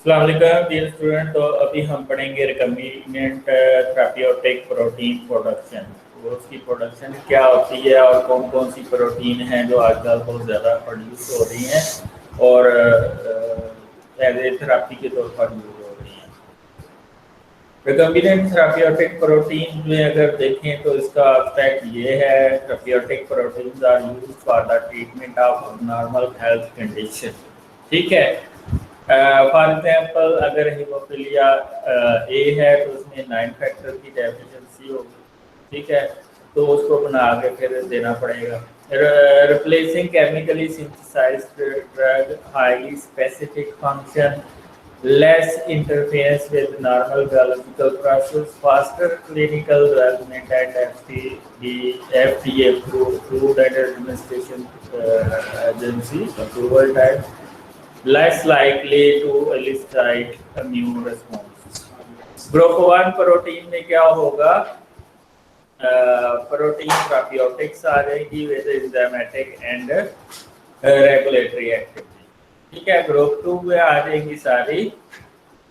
अस्सलाम वालेकुम dear student. तो अभी हम पढ़ेंगे रिकम्बिनेंट थेराप्यूटिक प्रोटीन प्रोडक्शन। वो उसकी प्रोडक्शन क्या होती है और कौन कौन सी प्रोटीन हैं जो आजकल बहुत ज़्यादा प्रोड्यूस हो रही हैं और एज ए थेरापी के तौर पर यूज हो रही हैं। रिकम्बिनेंट थेराप्यूटिक प्रोटीन में अगर देखें तो इसका एस्पेक्ट ये है, therapeutic proteins are used for the treatment of normal health condition. ठीक है। फॉर एग्जांपल अगर हीमोफिलिया ए है तो उसमें 9 फैक्टर की डेफिशिएंसी होगी। ठीक है, तो उसको बना के फिर देना पड़ेगा। Replacing chemically synthesised drug, highly specific function, less interference with normal biological process, faster clinical development and FDA approved and administration agency approval time, less likely to elicit immune response। Group 1 protein में क्या होगा, protein therapeutics आ जाएगी with enzymatic and regulatory activity. ठीक है। Group 2 में आ जाएंगी सारी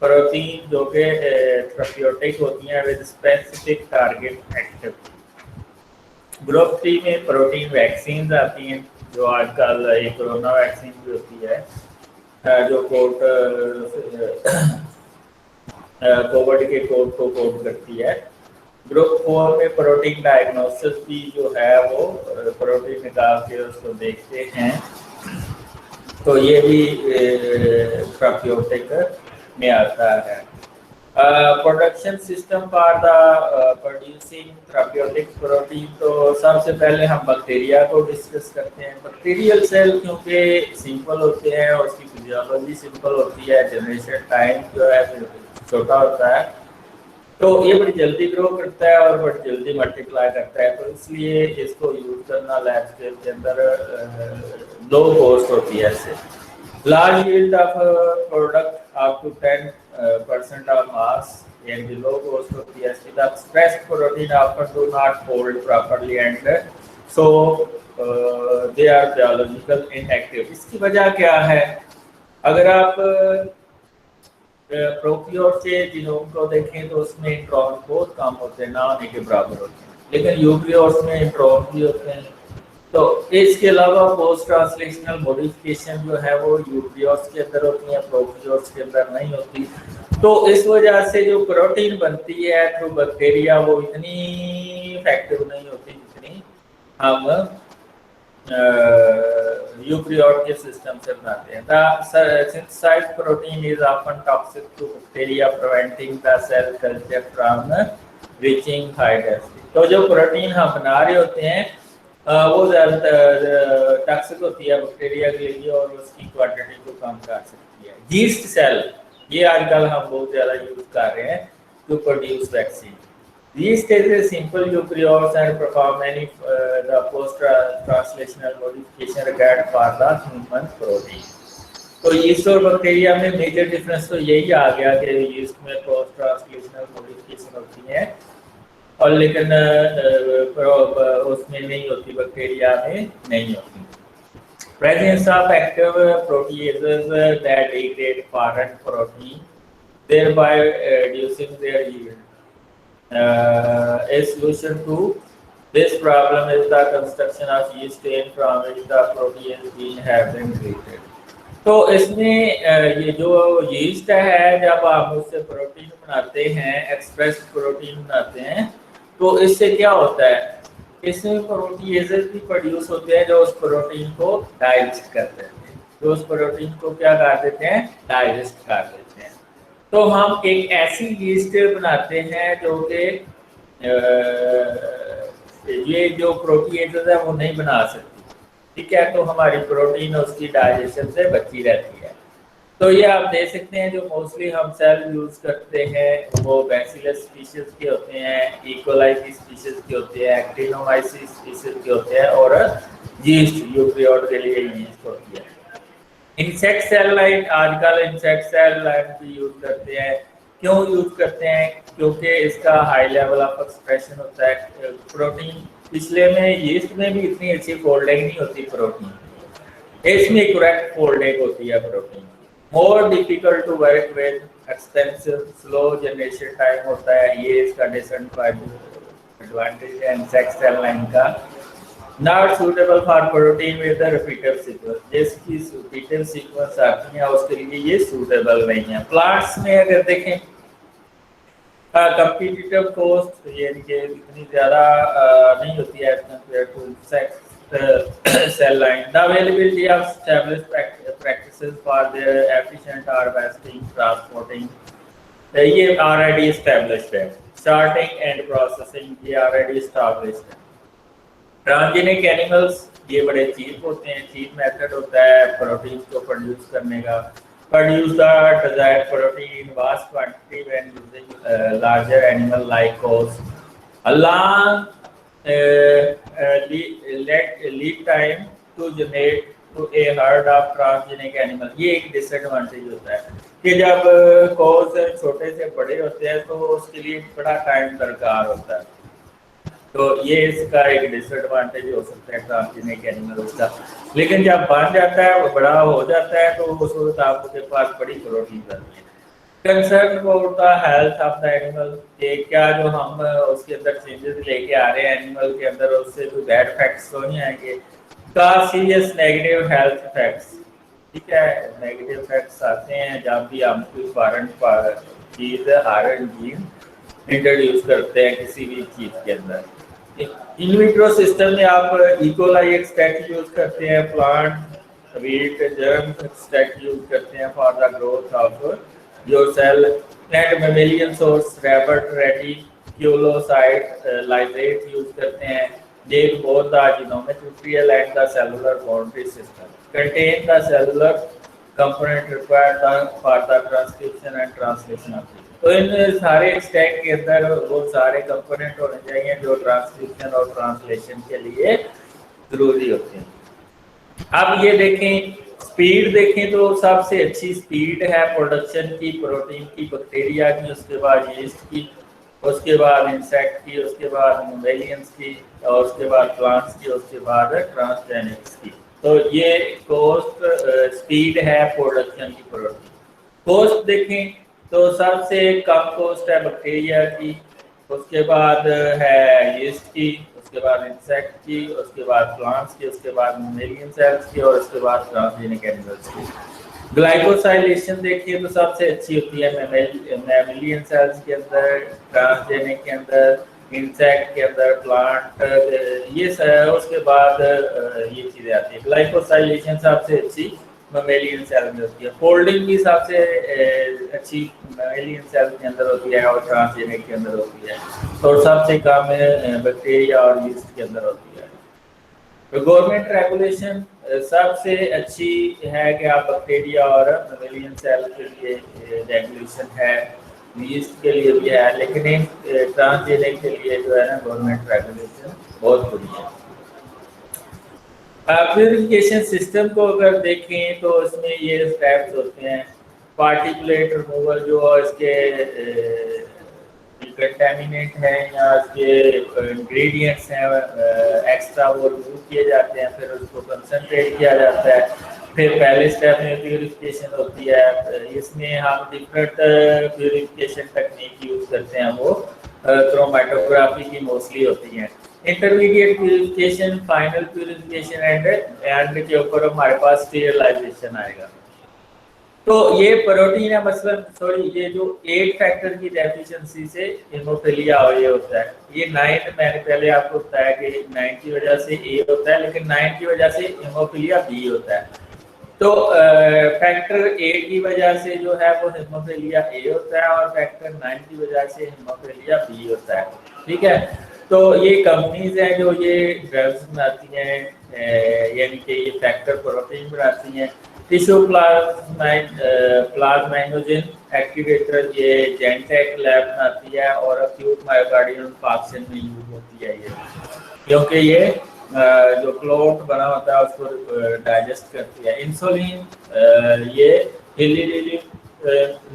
protein जो कि थेराप्यूटिक होती हैं with specific target activity. Group 3 में प्रोटीन वैक्सीन आती हैं, जो आजकल ये कोरोना वैक्सीन भी होती है जो कोविड के कोड को कोड करती है। ग्रुप 4 में प्रोटीन डायग्नोसिस भी जो है वो प्रोटीन निकाल के उसको देखते हैं, तो ये भी थेराप्यूटिक में आता है। Production system for the producing therapeutic protein, तो सबसे पहले हम बैक्टीरिया को डिस्कस करते हैं। बैक्टीरियल सेल क्योंकि सिंपल होते हैं और उसकी फिजियोलॉजी सिंपल होती है, जनरेशन टाइम जो है छोटा होता है, तो ये बड़ी जल्दी ग्रो करता है और बड़ी जल्दी मल्टीप्लाई करता है, तो इसलिए इसको यूज करना लैब स्केल के अंदर लो कॉस्ट होती है इससे। Large yield of product up to 10% of mass and the low cost of the acid expressed protein often do not fold properly and so they are biological inactive। इसकी वजह क्या है? अगर आप प्रोक्योर से जीनोम को देखें तो उसमें इंट्रॉन बहुत कम होते हैं, ना होने के बराबर होते हैं, लेकिन यूकेरियोट्स में इंट्रॉन भी होते हैं। तो इसके अलावा पोस्ट ट्रांसलेशनल मॉडिफिकेशन जो है वो यूकेरियोट्स के अंदर होती है, प्रोक्योर्स के अंदर नहीं होती। तो इस वजह से जो प्रोटीन बनती है थ्रू बैक्टीरिया वो इतनी इफेक्टिव नहीं होती जितनी हम यूकेरियोट के सिस्टम से बनाते हैं। The synthesised protein is often toxic to bacteria, preventing the cell culture from reaching high density. तो जो प्रोटीन हम बना रहे होते हैं वो ज़्यादा टॉक्सिक होती है बैक्टीरिया के लिए और उसकी क्वांटिटी को कम कर सकती है। यीस्ट सेल ये आजकल हम बहुत ज़्यादा यूज कर रहे हैं to produce vaccine. Yeast is a simple eukaryotes and perform any the post translational modification required for the human protein। तो यीस्ट और बैक्टीरिया में मेजर डिफरेंस तो यही आ गया कि यीस्ट में पोस्ट ट्रांसलेशनल मॉडिफिकेशन होती है और लेकिन उसमें नहीं होती, बैक्टीरिया में नहीं होती। Presence of active proteases that degrade foreign protein, thereby reducing their yield। A solution to this problem is the construction of yeast strain from which the proteins being have been treated। तो इसमें ये जो yeast है, जब आप उससे protein बनाते हैं, एक्सप्रेस प्रोटीन बनाते हैं, तो इससे क्या होता है, इसमें प्रोटीएजेस भी प्रोड्यूस होते हैं जो उस प्रोटीन को डाइजेस्ट कर देते हैं, जो उस प्रोटीन को क्या कर देते हैं, डाइजेस्ट कर देते हैं। तो हम एक ऐसी यीस्ट बनाते हैं जो कि ये जो प्रोटीएजेस है वो नहीं बना सकती। ठीक है, तो हमारी प्रोटीन उसकी डाइजेशन से बची रहती है। तो ये आप देख सकते हैं जो मोस्टली हम सेल यूज करते हैं वो बैसिलस स्पीशीज के होते हैं, इकोलाई की स्पीशीज के होते हैं, एक्टिनोमाइसिस स्पीशीज के होते हैं और यीस्ट यूकेरियोट के लिए यीस्ट होती है। इंसेक्ट सेल लाइन, आजकल इंसेक्ट सेल लाइन भी यूज करते हैं। क्यों यूज करते हैं? क्योंकि इसका हाई लेवल ऑफ एक्सप्रेशन होता है प्रोटीन। पिछले में यीस्ट में भी इतनी अच्छी फोल्डिंग नहीं होती प्रोटीन, इसमें करेक्ट फोल्डिंग होती है protein. More difficult to work with, expensive, slow generation time होता है, ये इसका डिसएडवांटेज है इंसेक्ट सेल लाइन का। Not suitable for protein with repeated sequence, जिसकी रिपीटेड सीक्वेंस आती है उसके लिए ये सूटेबल नहीं है। प्लांट्स में अगर देखें कंपीटिटिव कॉस्ट यानी कि इतनी ज़्यादा नहीं होती है compare to insect cell line. The availability of established practices for their efficient harvesting, transporting, ये ऑलरेडी एस्टैब्लिश्ड है। स्टार्टिंग एंड प्रोसेसिंग ये ऑलरेडी एस्टैब्लिश्ड है। ट्रांसजेनिक एनिमल्स ये बड़े चीप होते हैं, चीप मेथड होता है प्रोटीन को प्रोड्यूस करने का। Produce the desired protein in vast quantity when using larger animal like cows. A long lead time to generate to a herd of transgenic animal, ये एक डिसएडवांटेज होता है कि जब कोज छोटे से बड़े होते हैं तो उसके लिए बड़ा टाइम दरकार होता है। तो ये इसका एक डिसएडवांटेज हो सकता है ट्रांसजेनिक एनिमल्स का। लेकिन जब बन जाता है, वो बड़ा हो जाता है, तो उस वक्त आपके पास बड़ी प्रोटीन बनती है। Concern about the health of the animal, कि क्या जो हम उसके अंदर चेंजेस लेके आ रहे हैं एनिमल के अंदर, उससे कोई बैड इफेक्ट्स तो नहीं आएंगे। का सीरियस नेगेटिव हेल्थ इफेक्ट्स, ठीक है, नेगेटिव इफेक्ट्स आते हैं जब भी हम कोई फॉरेन चीज़ हार्ड जीन इंट्रोड्यूस करते हैं किसी भी चीज़ के अंदर। इन विट्रो सिस्टम में आप इकोलाई एक्सट्रैक्ट यूज करते हैं, plant wheat germ extract use करते हैं for the growth of your cell. And mammalian source rabbit reticulocyte lysate use करते हैं। They both the genomic material and the cellular boundary system contain the cellular component required for the transcription and translation of it. तो इन सारे stack के अंदर वो सारे component होने चाहिए जो ट्रांसक्रिप्शन और ट्रांसलेशन के लिए जरूरी होते हैं। अब ये देखें, स्पीड देखें तो सबसे अच्छी स्पीड है प्रोडक्शन की प्रोटीन की बैक्टीरिया की, उसके बाद यीस्ट की, उसके बाद इंसेक्ट की, उसके बाद ममेलियंस की, और उसके बाद प्लांट्स की, उसके बाद ट्रांसजेनिक्स की। तो ये कोस्ट स्पीड है प्रोडक्शन की प्रोटीन। कोस्ट देखें तो सबसे कम कोस्ट है बैक्टीरिया की, उसके बाद है यीस्ट की, उसके बाद इंसेक्ट की, उसके बाद प्लांट्स की, उसके बाद ममेलियन सेल्स की, और उसके बाद ट्रांसजेनिक एनिमल्स की। ग्लाइकोसाइलेशन देखिए तो सबसे अच्छी होती है मैमेलियन सेल्स के अंदर, ट्रांसजेनिक के अंदर, इंसेक्ट के अंदर, प्लांट, ये उसके बाद ये चीज़ें आती है। ग्लाइकोसाइलेशन सबसे अच्छी मैमेलियन सेल में होती है। फोल्डिंग भी सबसे अच्छी मैमेलियन सेल के अंदर होती है और ट्रांसजेनिक के अंदर होती है, और सबसे कम बैक्टीरिया और यीस्ट के अंदर होती है। तो गवर्नमेंट रेगुलेशन सबसे अच्छी है कि आप बैक्टीरिया और मैमेलियन सेल के लिए रेगुलेशन है, यीस्ट के लिए भी है, लेकिन ट्रांसजेनिक के लिए जो है ना गवर्नमेंट रेगुलेशन बहुत बुरी है। प्यूरिफिकेशन सिस्टम को अगर देखें तो इसमें ये स्टेप्स होते हैं। पार्टिकुलेट रिमूवल, जो इसके कंटेमिनेंट हैं या इसके इंग्रेडिएंट्स हैं एक्स्ट्रा, वो रिमूव किए जाते हैं, फिर उसको कंसनट्रेट किया जाता है। फिर पहले स्टेप में प्यूरिफिकेशन होती है, इसमें हम डिफरेंट प्यूरिफिकेशन टेक्निक यूज़ करते हैं, वो क्रोमेटोग्राफी की मोस्टली होती हैं। Intermediate purification, final purification and के ऊपर हमारे पास स्टीरिलाइजेशन आएगा। तो ये प्रोटीन है मसलन, सॉरी, ये जो 8 फैक्टर की डेफिशिएंसी से हीमोफिलिया ये होता है। ये 9 मैंने पहले आपको बताया कि 9 की वजह से ए होता है, लेकिन 9 की वजह से हीमोफिलिया बी होता है। तो फैक्टर 8 की वजह से जो है वो हीमोफिलिया ए होता है, और फैक्टर 9 की वजह से हीमोफिलिया बी होता है, ठीक है। तो ये कंपनीज हैं जो ये ड्रग्स बनाती हैं, यानी कि ये फैक्टर प्रोटीन बनाती हैं। टिश्यू प्लाज्माइनोजेन एक्टिवेटर ये जेंटेक लैब बनाती है, और एक्यूट मायोकार्डियल इंफार्क्शन में यूज होती है ये, क्योंकि ये जो क्लोट बना होता है उसको डाइजेस्ट करती है। इंसुलिन ये हिली लिली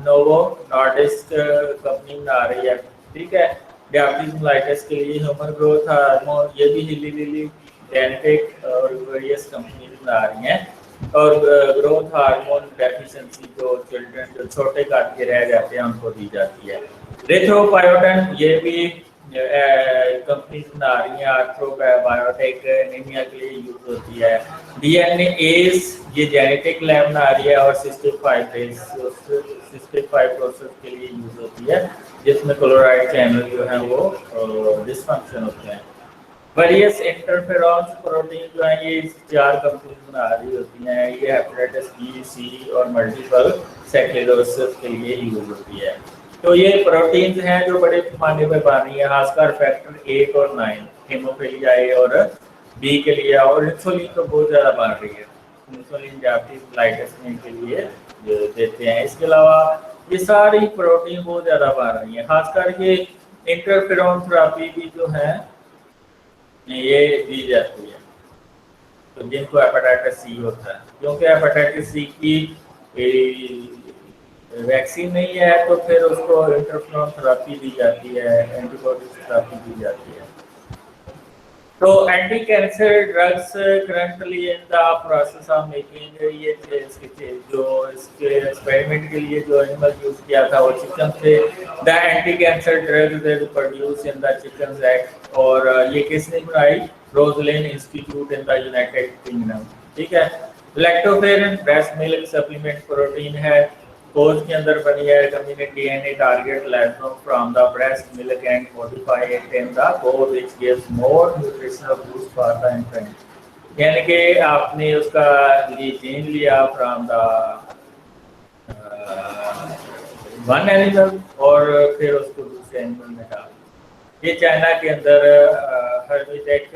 नोवो नॉर्डिस्क कंपनी बना रही है, ठीक है। डायबिटीज मेलाइटिस के लिए ह्यूमन ग्रोथ हार्मोन ये भी हिली लिली जेंटेक और वेरियस कंपनी बना रही हैं। और ग्रोथ हार्मोन डेफिशिएंसी जो चिल्ड्रन जो छोटे काट के रह जाते हैं उनको दी जाती है। रेथ्रोबायोटिन ये भी कंपनीज बना रही हैं, आर्थ्रोबायोटिक एनीमिया के लिए यूज होती है। डीएनएस ये जेनेटिक लैब बना रही है, और सिस्टिक फाइब्रोसिस के लिए यूज होती है, जिसमें क्लोराइड चैनल जो है वो डिसफंक्शन होते हैं। वेरियस इंटरफेरॉन्स प्रोटीन जो है ये 4 कंपनीज बना रही होती हैं, ये हेपेटाइटिस बी, सी और मल्टीपल स्क्लेरोसिस के लिए यूज होती है। तो ये प्रोटीन्स हैं जो बड़े पैमाने पर बन रही है, खासकर फैक्टर 8 और 9 हीमोफिलिया ए और बी के लिए, और इंसुलिन तो बहुत ज़्यादा बन रही है, इंसुलिन डायबिटीज लाइटेसमेंट के लिए देते हैं। इसके अलावा ये सारी प्रोटीन बहुत ज़्यादा बन रही है, खासकर ये इंटरफेरॉन थेरेपी भी जो है ये दी जाती है, तो जिनको हेपेटाइटिस सी होता है, क्योंकि हेपेटाइटिस सी की वैक्सीन नहीं है तो फिर उसको इंटरफेरॉन थेरेपी दी जाती है, एंटीबॉडी थेरेपी दी जाती है। तो anti cancer drugs currently in the process of making, ये जो इसके एक्सपेरिमेंट के लिए जो एनिमल यूज किया था वो चिकन थे। The anti cancer drugs produce in the chicken act, और ये किसने बनाई? Roslin Institute in the United Kingdom. ठीक है। Lactoferrin breast milk supplement protein है, कोज के अंदर बनी है। Community DNA target lactone from the breast milk and modify it in the cows which gives more nutritional boost for the infant. यानी कि आपने उसका ये जीन लिया फ्रॉम द वन एनिमल और फिर उसको दूसरे एनिमल में डाल। ये चाइना के अंदर हर्बिटेक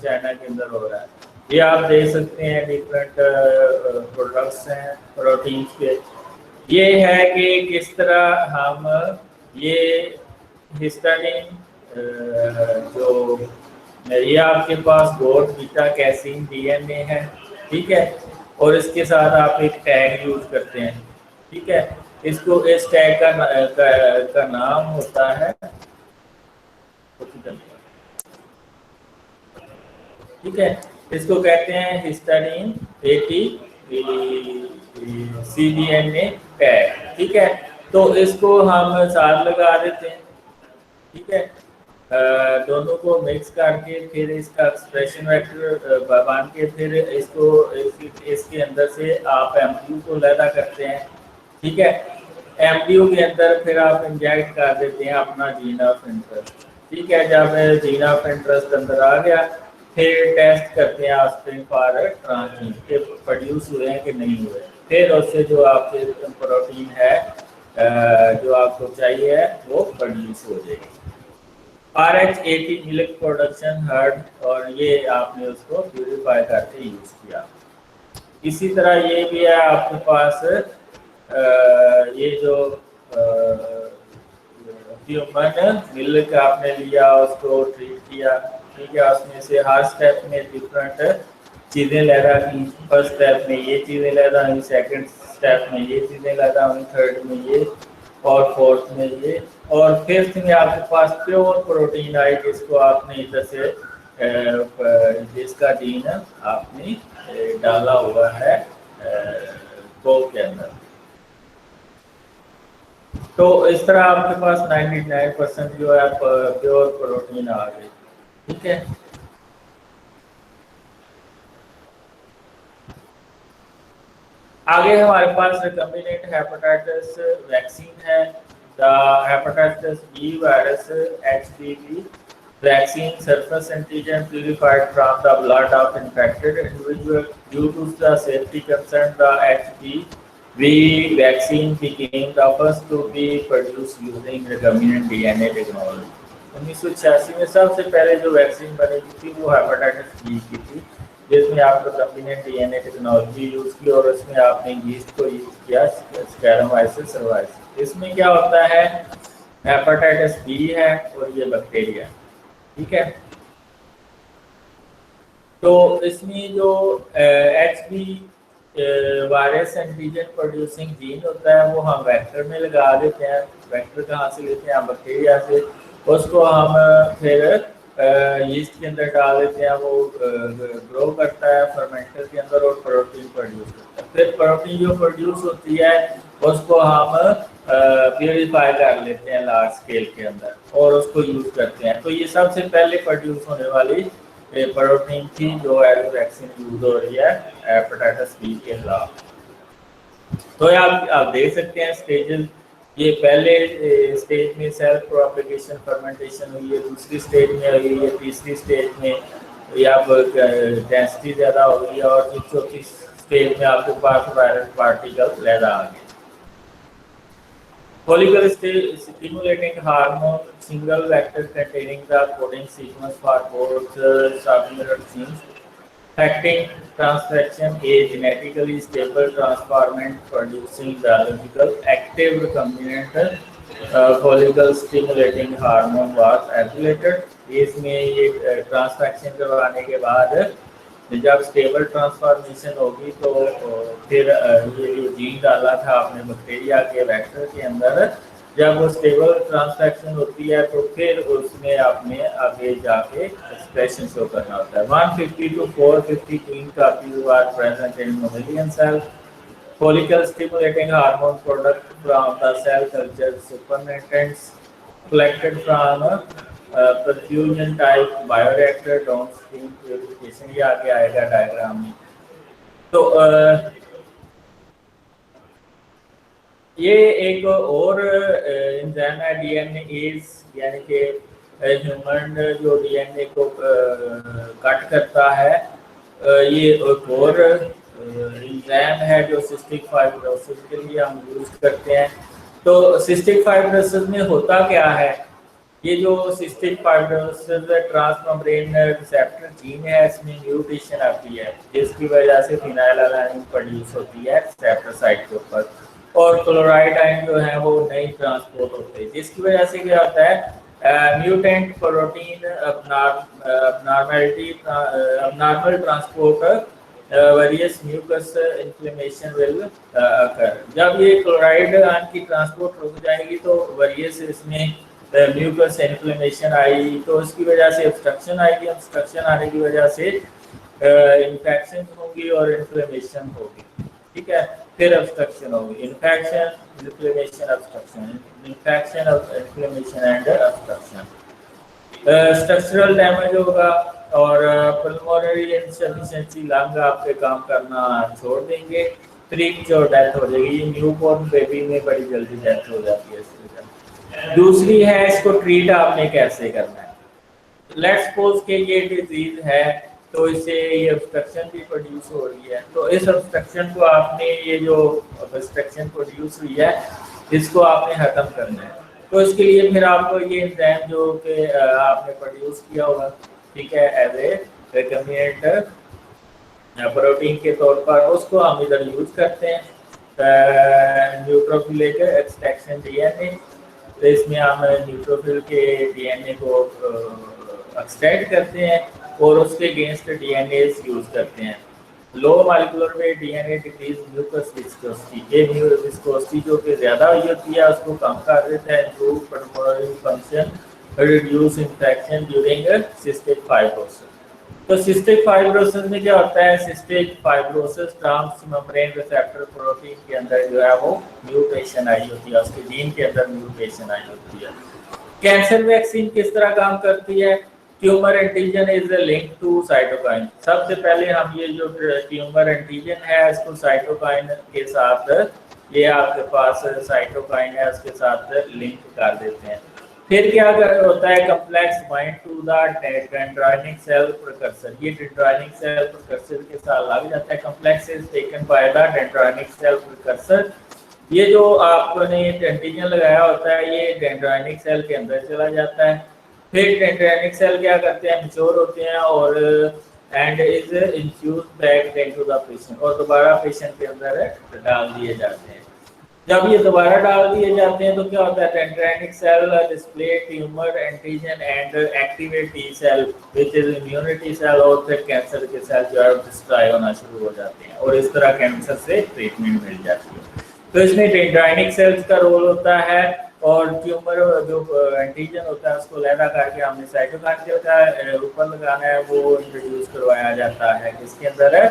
चाइना के अंदर हो रहा है। ये आप देख सकते हैं डिफरेंट प्रोडक्ट्स हैं प्रोटीन्स के। ये है कि किस तरह हम ये हिस्टाडीन जो ये आपके पास गोट बीटा कैसीन डीएनए है, ठीक है, और इसके साथ आप एक टैग यूज करते हैं, ठीक है। इसको इस टैग का नाम होता है, ठीक है, इसको कहते हैं हिस्टाडीन 80 cDNA टैग, ठीक है। तो इसको हम साथ लगा देते हैं, ठीक है। दोनों को मिक्स करके फिर इसका एक्सप्रेशन वेक्टर बन के फिर इसको इसके अंदर से आप एमडीयू को लैदा करते हैं, ठीक है। एमडीयू के अंदर फिर आप इंजेक्ट कर देते हैं अपना जीन ऑफ इंटरेस्ट, ठीक है। जब जीन ऑफ इंटरेस्ट अंदर आ गया फिर टेस्ट करते हैं ऑस्प्रिंग फॉर ट्रांसजीन के प्रोड्यूस हुए हैं कि नहीं हुए। फिर उससे जो आपके प्रोटीन है जो आपको चाहिए है वो प्रोड्यूस हो जाएगी। RH80 मिल्क प्रोडक्शन हर्ड, और ये आपने उसको प्यूरिफाई करके यूज किया। इसी तरह ये भी है आपके पास ये जो ह्यूमन मिल्क आपने लिया, उसको ट्रीट किया, ठीक है। उसमें से हर स्टेप में डिफरेंट चीज़ें लैदा की। फर्स्ट स्टेप में ये चीज़ें लैदा हुई, सेकंड स्टेप में ये चीज़ें लैदा हुई, थर्ड में ये, और फोर्थ में ये, और फिफ्थ में आपके पास प्योर प्रोटीन आई, जिसको आपने इधर से जिसका जीन आपने डाला हुआ है कोक के अंदर। तो इस तरह आपके पास 99% जो है प्योर प्रोटीन आ गई, ठीक है। आगे हमारे पास रिकम्बिनेंट हेपेटाइटिस वैक्सीन है। The hepatitis B virus HBV vaccine surface antigen purified from the blood of infected individual. Due to the safety concern, the HBV vaccine became the first to be produced using recombinant DNA technology. 1986 में सबसे पहले जो vaccine बनी थी वो hepatitis B की थी, जिसमें आपने recombinant DNA टेक्नोलॉजी यूज की और उसमें आपने यीस्ट को यूज किया, स्कैरोमाइसिस सर्वाइसिस। इसमें क्या होता है, हेपेटाइटिस बी है और ये बैक्टीरिया, ठीक है। तो इसमें जो HB virus antigen producing gene होता है वो हम वेक्टर में लगा देते हैं। वेक्टर कहाँ से लेते हैं, बैक्टीरिया से। उसको हम फिर यीस्ट के अंदर डाल देते हैं, वो ग्रो करता है फर्मेंटर के अंदर और प्रोटीन प्रोड्यूस करता है। फिर प्रोटीन जो प्रोड्यूस होती है उसको हम प्योरीफाई कर लेते हैं लार्ज स्केल के अंदर और उसको यूज़ करते हैं। तो ये सबसे पहले प्रोड्यूस होने वाली प्रोटीन थी जो एज वैक्सीन यूज हो रही है हेपेटाइटिस बी के खिलाफ। तो आप देख सकते हैं स्टेजेस, ये पहले स्टेज में सेल्फ प्रोपेगेशन फर्मेंटेशन हुई है, दूसरी स्टेज में हुई है, तीसरी स्टेज में या डेंसिटी ज़्यादा हो गई है और चौथी स्टेज में आपके पास वायरस पार्टिकल पैदा आ गए। Follicle stimulating hormone, single vector containing the coding sequence for both subunit genes, affecting transcription, a genetically stable transformant producing biological active recombinant follicle stimulating hormone was regulated। इसमें ये transfection करवाने के बाद जब stable transformation होगी तो फिर ये जो जीन डाला था आपने बैक्टीरिया के वेक्टर के अंदर, जब वो स्टेबल ट्रांसफेक्शन होती है तो फिर उसमें आपने आगे जाके एक्सप्रेशन शो करना होता है। 150 to 450 queen copies are present in mammalian cell. Follicle stimulating hormone product from the cell culture supernatant collected from perfusion type bioreactor downstream purification। ये आगे आएगा डायग्राम में। तो ये एक और एंजाइम है डीएनएज, यानी कि ह्यूमन जो डीएनए को कट करता है, ये एक और एंजाइम है जो सिस्टिक फाइब्रोसिस के लिए हम यूज करते हैं। तो सिस्टिक फाइब्रोसिस में होता क्या है, ये जो cystic fibrosis transmembrane receptor gene है, इसमें म्यूटेशन आती है जिसकी वजह से फिनाइलएलानाइन प्रोड्यूस होती है रिसेप्टर साइट के ऊपर और क्लोराइड आयन जो है वो नहीं ट्रांसपोर्ट होते, जिसकी वजह से क्या होता है mutant protein abnormal transport various mucus inflammation will occur. जब ये क्लोराइड आयन की ट्रांसपोर्ट रुक जाएगी तो वेरियस इसमें म्यूकस इन्फ्लेमेशन आई, तो उसकी वजह से ऑब्स्ट्रक्शन आएगी, ऑब्स्ट्रक्शन आने की वजह से इन्फेक्शन होगी और इन्फ्लेमेशन होगी, ठीक है। फिर ऑब्स्ट्रक्शन होगी, infection, inflammation, obstruction, infection, inflammation and obstruction. Structural damage होगा और पल्मोनरी इनसफिशिएंसी, लंग आपके काम करना छोड़ देंगे, प्रीमेच्योर डेथ हो जाएगी। ये न्यूबॉर्न बेबी में बड़ी जल्दी डेथ हो जाती है इसमें। दूसरी है इसको ट्रीट आपने कैसे करना है। लेट्स सपोज कि ये डिजीज है तो इससे ये ऑब्स्ट्रक्शन भी प्रोड्यूस हो रही है, तो इस ऑब्स्ट्रक्शन को आपने, ये जो ऑब्स्ट्रक्शन प्रोड्यूस हुई है इसको आपने खत्म करना है। तो इसके लिए फिर आपको ये एंजाइम जो कि आपने प्रोड्यूस किया होगा, ठीक है, एज ए रिकम्बिनेंट प्रोटीन के तौर पर, उसको हम इधर यूज करते हैं न्यूट्रोफिलिक एक्सट्रैक्शन डीएनए। तो इसमें हम न्यूट्रोफिल के डीएनए को एक्सट्रैक्ट करते हैं और उसके अगेंस्ट डीएनए यूज करते हैं। Low molecular weight DNA decrease mucus viscosity, ये विस्कोसिटी जो कि ज़्यादा हुई होती है उसको कम कर देता है, improve pulmonary function, reduce infection during cystic fibrosis. तो सिस्टिक फाइब्रोसिस में क्या होता है, cystic fibrosis transmembrane receptor protein के अंदर जो है वो म्यूटेशन आई होती है, उसके जीन के अंदर म्यूटेशन आई होती है। कैंसर वैक्सीन किस तरह काम करती है, tumour antigen is link to cytokine. सबसे पहले हम ये जो ट्यूमर एंटीजन है इसको साइटोकाइन के साथ, ये आपके पास साइटोकाइन है उसके साथ लिंक कर देते हैं। फिर क्या होता है, complex bind to the dendritic cell precursor, ये डेंड्राइनिक सेल प्रिकर्सर के साथ लग जाता है। Complex is taken by the dendritic cell precursor, ये जो आपने एंटीजन लगाया होता है ये डेंड्राइनिक सेल के अंदर चला जाता है। फिर डेंड्राइनिक सेल क्या करते हैं, मैच्योर होते हैं और and is infuse back into the patient, और दोबारा पेशेंट के अंदर डाल दिए जाते हैं। जब ये दोबारा डाल दिए जाते हैं तो क्या होता है, dendritic cell display tumour antigen and activate T cell which is immunity cell, और फिर कैंसर के सेल जो है डिस्ट्रॉय होना शुरू हो जाते हैं और इस तरह कैंसर से ट्रीटमेंट मिल जाती है। तो इसमें डेंड्राइनिक सेल्स का रोल होता है और ट्यूमर जो एंटीजन होता है उसको लैदा करके हमने साइटोकाइनेसिस का ऊपर लगाना है, वो इंट्रोड्यूस करवाया जाता है किसके अंदर है,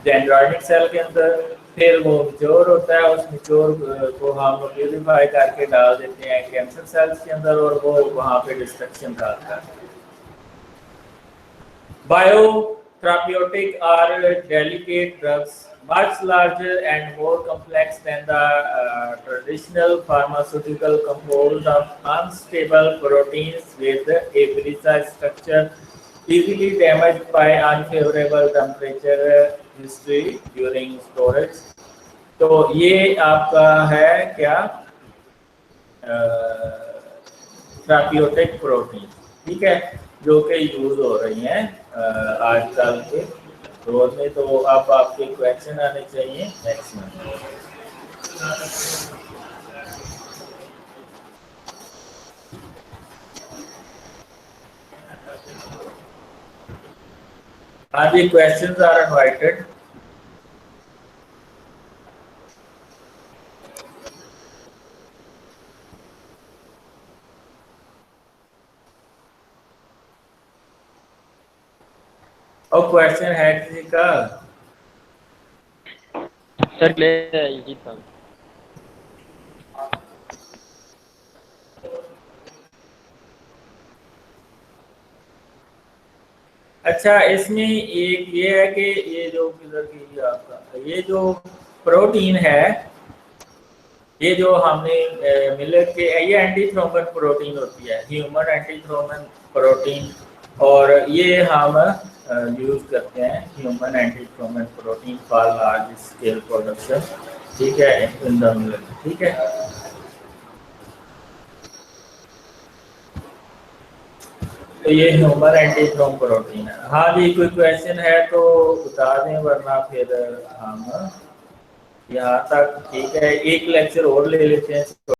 डेंड्राइटिक सेल के अंदर। फिर वो मिच्योर होता है, उस मिच्योर को हम प्यूरिफाई करके डाल देते हैं कैंसर सेल्स के अंदर और वो वहाँ पे डिस्ट्रक्शन डालता है। Biotherapeutic are delicate drugs, much larger and more complex than the traditional pharmaceutical, composed of unstable proteins with a precise structure, easily damaged by unfavorable temperature history during storage. तो ये आपका है क्या, थेराप्यूटिक प्रोटीन, ठीक है, जो कि use हो रही हैं आजकल के दौर में। तो अब आपके क्वेश्चन आने चाहिए मैक्सिमम। हाँ जी, क्वेश्चंस आर इनवाइटेड। और क्वेश्चन है किसी का? सर ले यही था। अच्छा, इसमें एक ये है कि ये जो किधर की आपका ये जो प्रोटीन है, ये जो हमने मिलेट के, ये एंटीथ्रोम्बन प्रोटीन होती है, ह्यूमन एंटीथ्रोम्बन प्रोटीन, और ये हम यूज करते हैं human antithrombin protein for large scale production, ठीक है, इन द मिलेट, ठीक है। तो ये ह्यूमन एंटीथ्रोम प्रोटीन है। हाँ जी, कोई क्वेश्चन है तो बता दें, वरना फिर हम यहाँ तक, ठीक है, एक लेक्चर और ले लेते हैं।